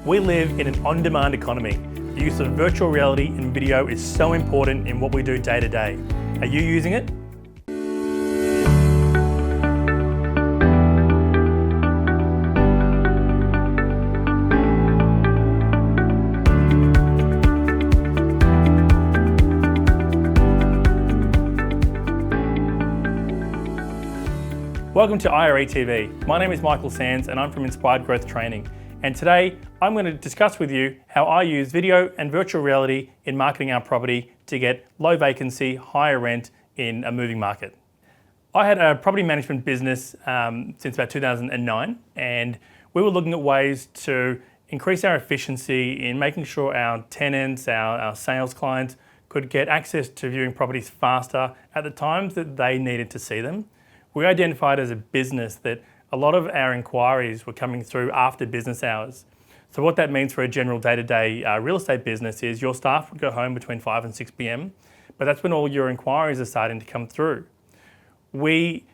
We live in an on-demand economy. The use of virtual reality and video is so important in what we do day to day. Are you using it? Welcome to IRE TV. My name is Sanz and I'm from Inspired Growth Training. And today I'm going to discuss with you how I use video and virtual reality in marketing our property to get low vacancy, higher rent in a moving market. I had a property management business since about 2009, and we were looking at ways to increase our efficiency in making sure our tenants, our sales clients could get access to viewing properties faster at the times that they needed to see them. We identified as a business that a lot of our inquiries were coming through after business hours. So what that means for a general day-to-day real estate business is your staff would go home between 5 and 6 p.m, but that's when all your inquiries are starting to come through. We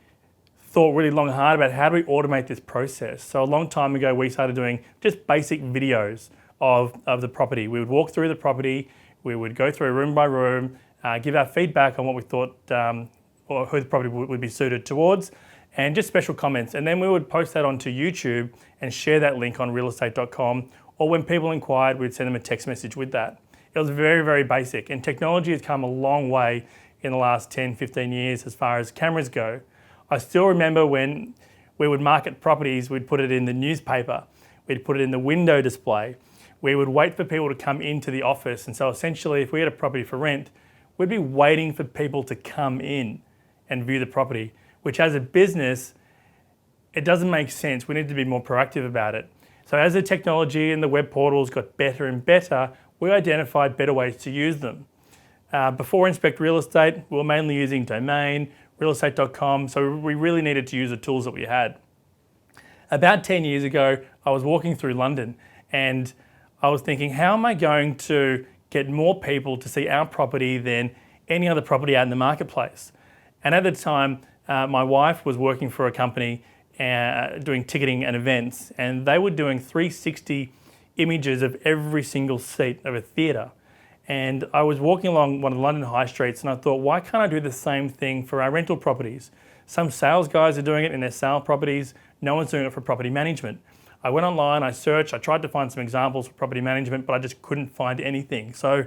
thought really long and hard about how do we automate this process. So a long time ago, we started doing just basic videos of the property. We would walk through the property, we would go through room by room, give our feedback on what we thought or who the property would be suited towards, and just special comments. And then we would post that onto YouTube and share that link on realestate.com, or when people inquired, we'd send them a text message with that. It was very, very basic, and technology has come a long way in the last 10, 15 years as far as cameras go. I still remember when we would market properties, we'd put it in the newspaper, we'd put it in the window display, we would wait for people to come into the office. And so essentially, if we had a property for rent, we'd be waiting for people to come in and view the property, which as a business, it doesn't make sense. We need to be more proactive about it. So as the technology and the web portals got better and better, we identified better ways to use them. Before Inspect Real Estate, we were mainly using Domain, realestate.com, so we really needed to use the tools that we had. About 10 years ago, I was walking through London and I was thinking, how am I going to get more people to see our property than any other property out in the marketplace? And at the time, my wife was working for a company doing ticketing and events, and they were doing 360 images of every single seat of a theatre. And I was walking along one of the London high streets and I thought, why can't I do the same thing for our rental properties? Some sales guys are doing it in their sale properties, no one's doing it for property management. I went online, I searched, I tried to find some examples for property management, but I just couldn't find anything. So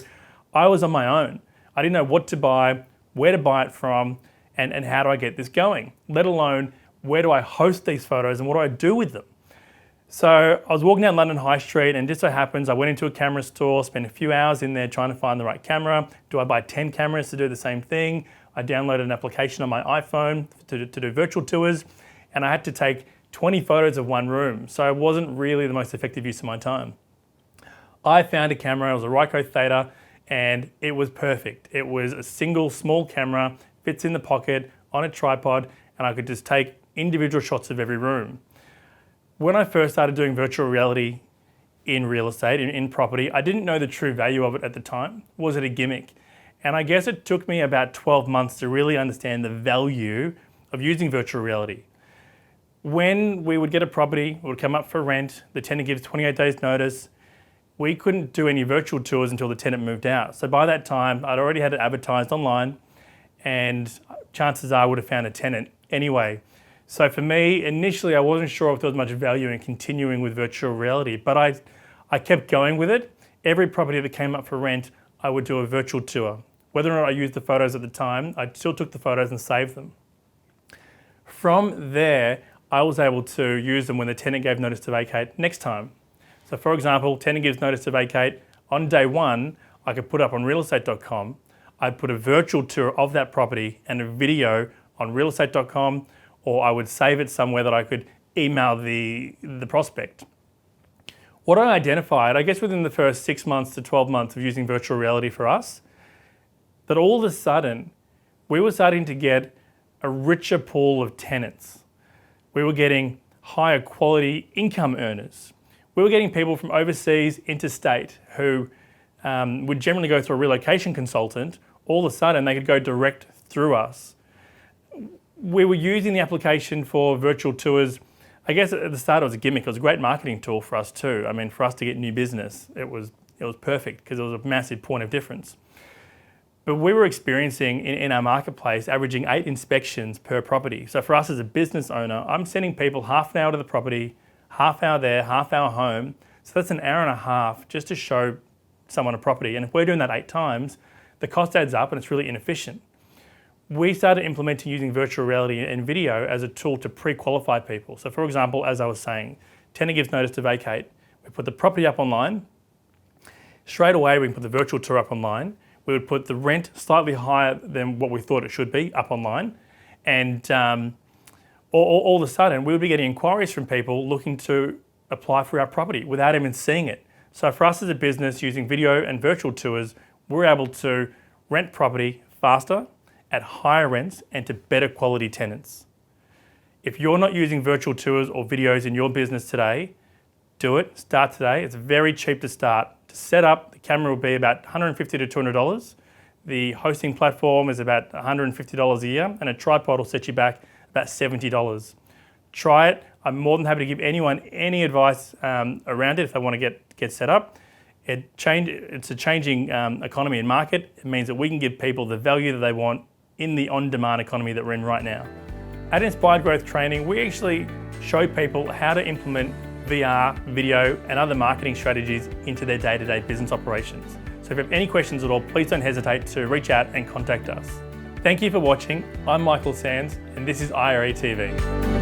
I was on my own. I didn't know what to buy, where to buy it from, and how do I get this going, let alone where do I host these photos and what do I do with them? So I was walking down London High Street, and just so happens I went into a camera store, spent a few hours in there trying to find the right camera. Do I buy 10 cameras to do the same thing? I downloaded an application on my iPhone to do virtual tours, and I had to take 20 photos of one room. So it wasn't really the most effective use of my time. I found a camera, it was a Ryko Theta, and it was perfect. It was a single small camera, fits in the pocket, on a tripod, and I could just take individual shots of every room. When I first started doing virtual reality in real estate, in property, I didn't know the true value of it at the time. Was it a gimmick? And I guess it took me about 12 months to really understand the value of using virtual reality. When we would get a property, it would come up for rent, the tenant gives 28 days notice, we couldn't do any virtual tours until the tenant moved out. So by that time, I'd already had it advertised online, and chances are I would have found a tenant anyway. So for me, initially I wasn't sure if there was much value in continuing with virtual reality, but I kept going with it. Every property that came up for rent, I would do a virtual tour. Whether or not I used the photos at the time, I still took the photos and saved them. From there, I was able to use them when the tenant gave notice to vacate next time. So for example, tenant gives notice to vacate, on day one, I could put up on realestate.com, I'd put a virtual tour of that property and a video on realestate.com, or I would save it somewhere that I could email the prospect. What I identified, I guess within the first 6 months to 12 months of using virtual reality for us, that all of a sudden, we were starting to get a richer pool of tenants. We were getting higher quality income earners. We were getting people from overseas, interstate, who would generally go through a relocation consultant. All of a sudden, they could go direct through us. We were using the application for virtual tours I guess at the start it was a gimmick. It was a great marketing tool for us too. I mean, for us to get new business, it was perfect because it was a massive point of difference. But we were experiencing in our marketplace averaging 8 inspections per property. So for us as a business owner, I'm sending people half an hour to the property, half hour there, half hour home. So that's an hour and a half just to show someone a property. And if we're doing that 8 times, the cost adds up and it's really inefficient. We started implementing using virtual reality and video as a tool to pre-qualify people. So for example, as I was saying, tenant gives notice to vacate. We put the property up online. Straight away, we can put the virtual tour up online. We would put the rent slightly higher than what we thought it should be up online. And all of a sudden, we would be getting inquiries from people looking to apply for our property without even seeing it. So for us as a business using video and virtual tours, we're able to rent property faster, at higher rents, and to better quality tenants. If you're not using virtual tours or videos in your business today, do it. Start today. It's very cheap to start. To set up, the camera will be about $150 to $200. The hosting platform is about $150 a year, and a tripod will set you back about $70. Try it. I'm more than happy to give anyone any advice around it if they want to get set up. It's a changing economy and market. It means that we can give people the value that they want in the on-demand economy that we're in right now. At Inspired Growth Training, we actually show people how to implement VR, video, and other marketing strategies into their day-to-day business operations. So if you have any questions at all, please don't hesitate to reach out and contact us. Thank you for watching. I'm Michael Sanz, and this is IRE TV.